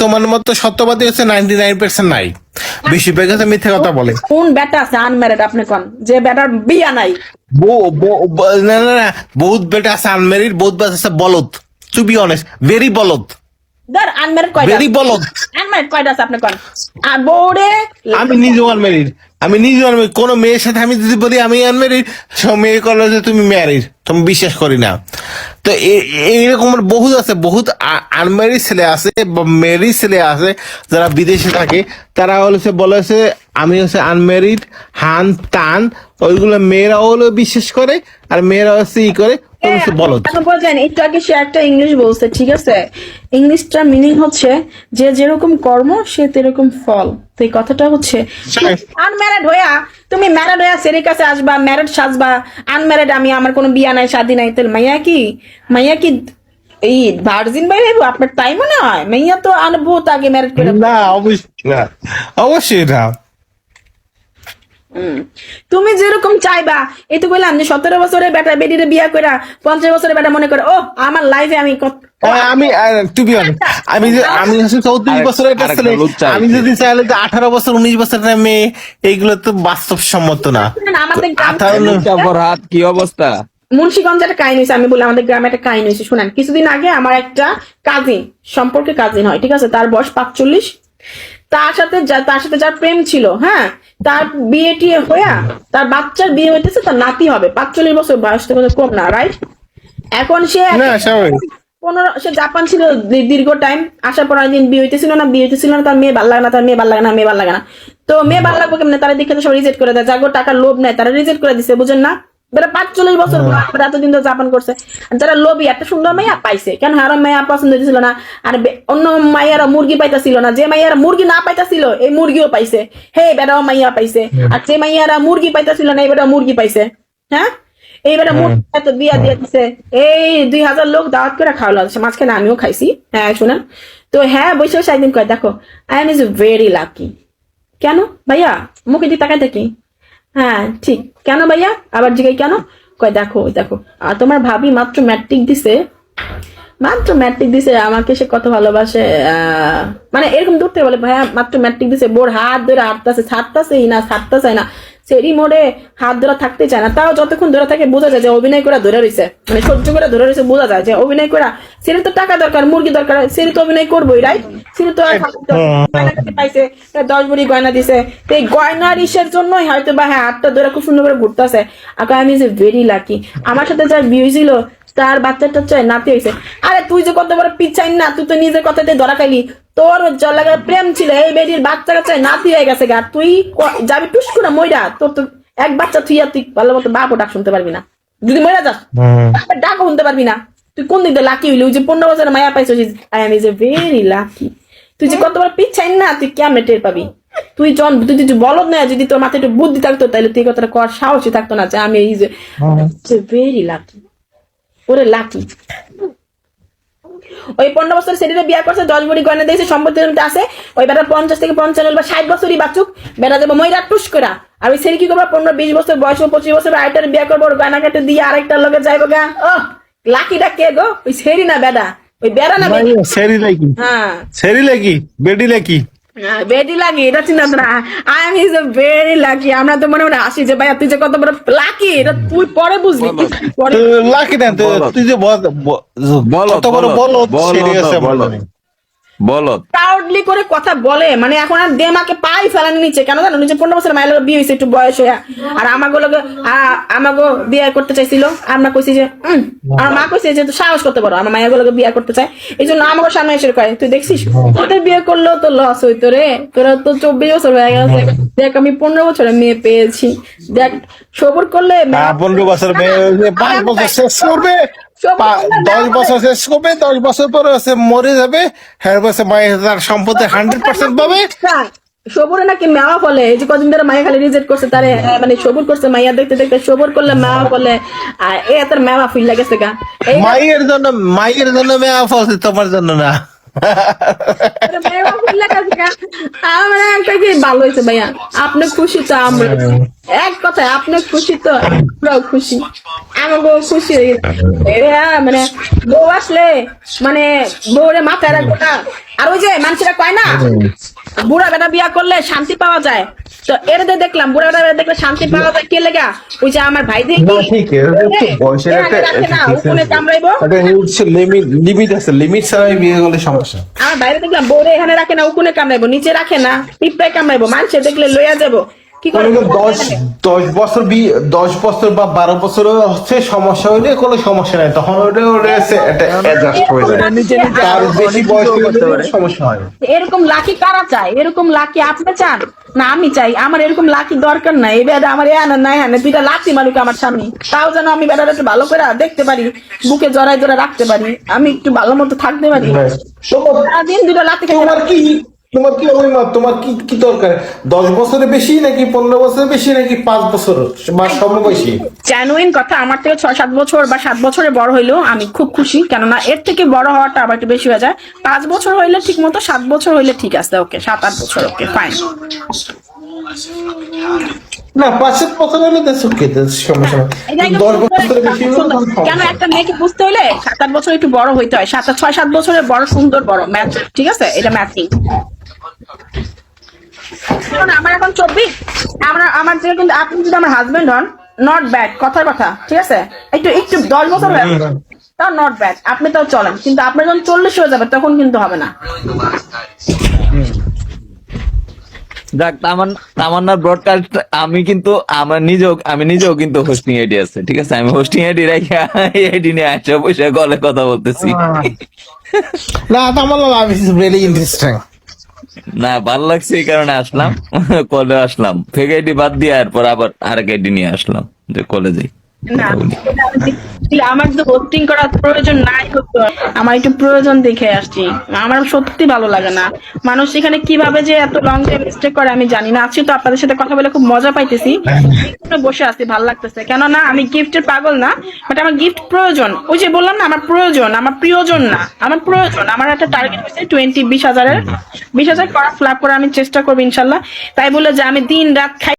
তোমার মতো সত্যবাদী হচ্ছে 99% নাই, বেশিরভাগ হচ্ছে মিথ্যে কথা বলে। কোন বেটা আছে আনম্যারিড আপনি কোন যে বেটার বিয়া নাই? না না না, বহুত বেটা আছে আনমেরিড, বহুত বেটা আছে বলদ, টু বি অনেস্ট, ভেরি বলদ, ধর আনম্যারিড কয়টা? ভেরি বলদ। আনম্যারিড কয়টা আছে আপনি কোন? আর বউরে আমি নিজেও আনমেরিড, আমি নিজেও আনমেরিড। কোনো মেয়ের সাথে আমি যদি বলি আমি আনমেরিড, সব মেয়ে করলো যে তুমি ম্যারিড, তুমি বিশ্বাস করি না। তো এইরকম বহুত আছে, বহুত আনমেরিড ছেলে আছে বা মেরিড ছেলে আছে যারা বিদেশে থাকে, তারা হচ্ছে বলেছে আমি হচ্ছে আনমেরিড, হান টান, ওইগুলো মেয়েরা হলো বিশ্বাস করে, আর মেয়েরা হচ্ছে ই করে, ওগুলো হচ্ছে বলদ। বলছেন একটু আগে সে একটা ইংলিশ বলছে, ঠিক আছে? ইংলিশটার মিনিং হচ্ছে যে যেরকম কর্ম সে তেরকম ফল। তো এই কথাটা হচ্ছে আনম্যারিড হইয়া তুমি ম্যারিড হইয়া সেরের কাছে আসবা, ম্যারিড সাজবা। আনম্যারিড আমি, আমার কোনো বিয়া নাই শাদি নাই, তাহলে মাইয়া কি এই ভার্জিন বাই হইব? আপনার তাই মনে হয়? মাইয়া তো আনবো আগে ম্যারিড করে। না অবশ্যই না, অবশ্যই না। তুমি যেরকম চাইবা, এই তো বললাম যে 17 বছরের বেটা বেডিরে বিয়া কইরা 50 বছরের বেটা মনে করে ও আমার লাইফে আমি আমি টু বি অনেস্ট, আমি হচ্ছে 34 বছরের একটা ছেলে, আমি যদি চাইলে তো 18 বছর 19 বছরের মেয়ে, এইগুলো তো বাস্তবসম্মত না। আমাদের 18 কি অবস্থা? মুন্সিগঞ্জে একটা কাহিনী হয়েছে, আমি বলি আমাদের গ্রামে একটা কাহিনী হয়েছে, শুনেন। কিছুদিন আগে আমার একটা কাজিন, সম্পর্কে কাজিন হয়, ঠিক আছে? তার বয়স 45। তার সাথে যার প্রেম ছিল, হ্যাঁ, তার বিয়ে টিয়ে হইয়া তার বাচ্চার বিয়ে হইতেছে, তার নাতি হবে। 45 বছর বয়স তো কম না, রাইট? এখন সে না স্বাভাবিক। সে জাপান ছিল দীর্ঘ টাইম, আসার পর দিন বিয়ে হইতেছিল না, তার মেয়ে ভালো লাগে না, মেয়ে ভালো লাগে না। তো মেয়ে ভালো লাগবে কেমনে? তারা দেখে তো সব রিজেক্ট করে দেয়, যাগো টাকার লোভ নেয় তারা রিজেক্ট করে দিচ্ছে, বুঝেন না? বেটা 45 বছর এতদিন তো জাপান করছে। যারা লোভী, একটা সুন্দর মাইয়া পাইছে, কেন হারাম মাইয়া পছন্দ হইতেছিল না, আর অন্য মাইয়ারা মুরগি পাইতাছিল না, যে মাইয়ারা মুরগি না পাইতাছিল এই মুরগিও পাইছে, হে বেটাও মাইয়া পাইছে। আর যে মাইয়ারা মুরগি পাইতাছিল না এই বেটা মুরগি পাইছে, হ্যাঁ? এই বেটা মুরগি এত বিয়া দিয়ে দিছে, এই 2000 লোক দাওয়াত করে খাওয়ালো, মাঝখানে আমিও খাইছি। হ্যাঁ শুনেন তো, হ্যাঁ বসে বসে একদিন কয় দেখো I am is very lucky. কেন ভাইয়া? মুখে দিয়ে তাকাই থাকি। হ্যাঁ ঠিক, কেন ভাইয়া? আবার জিগাই কেন? কয় দেখো আর তোমার ভাবি মাত্র ম্যাট্রিক দিছে, আমাকে সে কত ভালোবাসে। মানে এরকম দূর থেকে বলে ভাইয়া মাত্র ম্যাট্রিক দিছে, বোর হাত ধরে হাঁটতেছে, ছাড়তেছেই না, সেরি মোড়ে হাত ধরা থাকতে চায় না। তাও যতক্ষণ ধরে থাকে বোঝা যায় যে অভিনয় করে ধরে রয়েছে, মানে সহ্য করে ধরে রয়েছে, বোঝা যায় যে অভিনয় করা। সেরি তো টাকা দরকার, মুরগি দরকার, সেরি তো অভিনয় করবোই, রাইট? সেরি তো পাইছে 10 ভরি গয়না দিছে, তো এই গয়নার ইসের জন্যই হয়তো বা হ্যাঁ হাতটা ধরে খুব সুন্দর করে ঘুরতেছে। আমি ইজ ভেরি লাকি। আমার সাথে যার বিয়ে ছিল তার বাচ্চাটা চাই নাতি হয়েছে। আরে তুই যে কত বড় পিছাই না, তুই তো নিজের কথাতে ধরা খাইলি। তোর জলাগার প্রেম ছিল, এই বেডির বাচ্চা কাচ্চা নাতি হয়ে গেছে গা, তুই যাবি টুস করে মইরা। তোর তো এক বাচ্চা থুইয়া তুই ভালো মতো বাপও ডাক শুনতে পারবি না, যদি মইরা যাস ডাকও শুনতে পারবি না। তুই কোন দিক দিয়ে লাকি হইলি? ওই যে 15 বছরের মায়া পাইছিস, I am is a very lucky. তুই যে কত বড় পিছাই না, তুই কেমনে টের পাবি? তুই যদি বলদ না, যদি তোর মাথায় একটু বুদ্ধি থাকতো তাহলে তুই কথাটা করার সাহসই থাকতো না যে আমি এই যে ভেরি লাকি। ওরে লাকি ওই 15 বছর সেদিনে বিয়ে করছে, 10 ভরি গয়না দিয়েছে, সম্পত্তি আছে। ওই বেটা 50 থেকে 55 বা 60 বছরই বাঁচুক, বেটা যাবো ময়রা টুস করা। আর ওই সেরি কি করবো? 15-20 বছর বয়স, 25 বছর আরেকটার বিয়ে করবো, গয়না কাটে দিয়ে আরেকটার লগে যাইবো গা। ও লাকিটা কে গো? ওই সেরি না বেটা, ওই বেড়া না বেটি। সেরি লাকি, হ্যাঁ সেরি লাকি, বেডি লাকি, বেটি লাকি, এটা চিন্তা না। I am is a very lucky. আমরা তো মনে মনে আসি যে ভাইয়া তুই যে কত বড় লাকি, এটা তুই পরে বুঝবি। পরে লাকি না তুই যে কত বড় বলদ, সেরি আছে বলদ প্রাউডলি করে কথা বলে, মানে এখন আর দেমাকে পাই ফেলানি নিচে। কেন জানো? নিচে 15 বছর মায়ের বিয়ে হয়েছে একটু বয়স হয়ে, আর আমাকে বিয়ে করতে চাইছিল। আমরা কইছি যে আমার মা কইছে যে তুই সাহস করতে পারো, আমার মায়ের গুলোকে বিয়ে করতে চায়, এই জন্য আমাকে সামনে এসে কয় তুই দেখছিস তোদের বিয়ে করলেও তো লস হইতো রে, তোরা তো 24 বছর হয়ে গেছে, দেখ আমি 15 বছরের মেয়ে পেয়েছি, দেখ সবর করলে 15 বছর মেয়ে 5 বছর শেষ করবে, 10 বছর শেষ করবে, 10 বছর পরে মরে যাবে, হ্যাঁ বছর মায়ের তার সম্পত্তি 100% পাবে। সবরে নাকি মেওয়া ফলে, এই যে কদিন ধরে মায়া খালি রিজেক্ট করছে তারে, মানে সবর করছে মাইয়া দেখতে দেখতে, সবর করলে মেওয়া ফলে, আর এ তার মেওয়া ফুল লাগেছে গা। মায়ের জন্য মেয়া ফলছে, তোমার জন্য না। আরে ভাইয়া, আমার ভুল লাগা থেকে। আমার একটা কি ভালো হয়েছে ভাইয়া, আপনি খুশি তো আমরা এক কথায়, আপনি খুশি তো আমরাও খুশি, আমাকে খুশি হয়ে গেছে। এরা মানে বউ আসলে মানে বউরে মাথায় রাখবো না। আর ওই যে মানুষেরা কয় না বুড়া বেটা বিয়া করলে শান্তি পাওয়া যায়, তো এটাতে দেখলাম বুড়া বেটা দেখলে শান্তি পাওয়া যায় কে লেগা, ওই যে আমার ভাই দেখি না ঠিক বয়সের একটা উকুনে কামড়াইবো, লিমিট আছে, লিমিট ছাড়াই বিয়ে করলে সমস্যা। আমার বাইরে দেখলাম বউরে এখানে রাখে না, উকুনে কামড়াইবো, নিচে রাখে না, পিঁপড়ায় কামড়াইবো, মানুষে দেখলে লইয়া যাবো কি করে। 10 বছর বা 12 বছর হচ্ছে সমস্যা হইলে কোনো সমস্যা নাই, তখন ওটা অ্যাডজাস্ট হয়ে যায়। তার বেশি বয়স হলে সমস্যা হয়। এরকম লাকি কারা চায়? এরকম লাকি আপনি চান না আমি চাই? আমার এরকম লাকি দরকার নাই, এই বেটা আমার এ নাই হানে দুইটা লাকি মারুক আমার সামনে, তাও যেন আমি বেটাটা একটু ভালো করে দেখতে পারি, বুকে জড়াই জড়াই রাখতে পারি, আমি একটু ভালো মতো থাকতে পারি। সারাদিন দুইটা লাতি খাই। তোমার কি দরকার? 10 বছরের বেশি নাকি 15 বছরের বেশি নাকি 5 বছর বা সমবয়সী? জেনুইন কথা, আমার থেকে 6-7 বছর বা 7 বছরের বড় হইলেও আমি খুব খুশি, কেননা এর থেকে বড় হওয়াটা আবার একটু বেশি হয়ে যায়। 5 বছর হইলে ঠিক মতো, 7 বছর হইলে ঠিক আছে, ওকে 7-8 বছর ওকে ফাইন। না 5-7 বছর হলে সমস্যা নাই। 10 বছরের বেশি হলে তখন সমস্যা। কেন একটা মেয়েকে বুঝতে হলে 7-8 বছর একটু বড় হইতে হয়, 6-7 বছরের বড় সুন্দর বড় ম্যাচ, ঠিক আছে, এটা ম্যাচিং। আমার এখন 24, আমার যে কিন্তু আপনি যদি আমার হাজবেন্ড হন নট ব্যাড, কথার কথা, ঠিক আছে, একটু 10 বছর হয়ে গেছে, তাও নট ব্যাড, আপনি তাও চলেন, কিন্তু আপনার যখন 40 হয়ে যাবে তখন কিন্তু হবে না। যাক, তামান্নার ব্রডকাস্ট আমি কিন্তু আমি নিজেও কিন্তু হোস্টিং আইডি আছে, ঠিক আছে, আমি হোস্টিং আইডি রেখে আইডি নিয়ে আসা বসে গলে কথা বলতেছি। না আমার লাভ ইজ রিয়েলি ইন্টারেস্টিং। না ভালো লাগছে এই কারণে আসলাম, কলে আসলাম, ফেক আইডি বাদ দিয়ে এরপর আবার আরেক আইডি নিয়ে আসলাম যে কলে যাই। না আমার তো হোস্টিং করার প্রয়োজন নাই, হতো আমার একটু প্রয়োজন দেখে আসছি, আমার সত্যি ভালো লাগে না মানুষ এখানে কিভাবে যে এত লং টাইম স্টে করে আমি জানি না। আজকে তো আপনাদের সাথে কথা বলে খুব মজা পাইতেছি, এখানে বসে আছি ভালো লাগতেছে, কেননা আমি গিফটের পাগল না, বাট আমার গিফট প্রয়োজন, ওই যে বললাম না আমার প্রয়োজন, আমার প্রিয়জন না, আমার প্রয়োজন। আমার একটা টার্গেট হচ্ছে 20,000 করা ফ্ল্যাপ করে আমি চেষ্টা করবো ইনশাল্লাহ, তাই বলে যে আমি দিন রাত খাই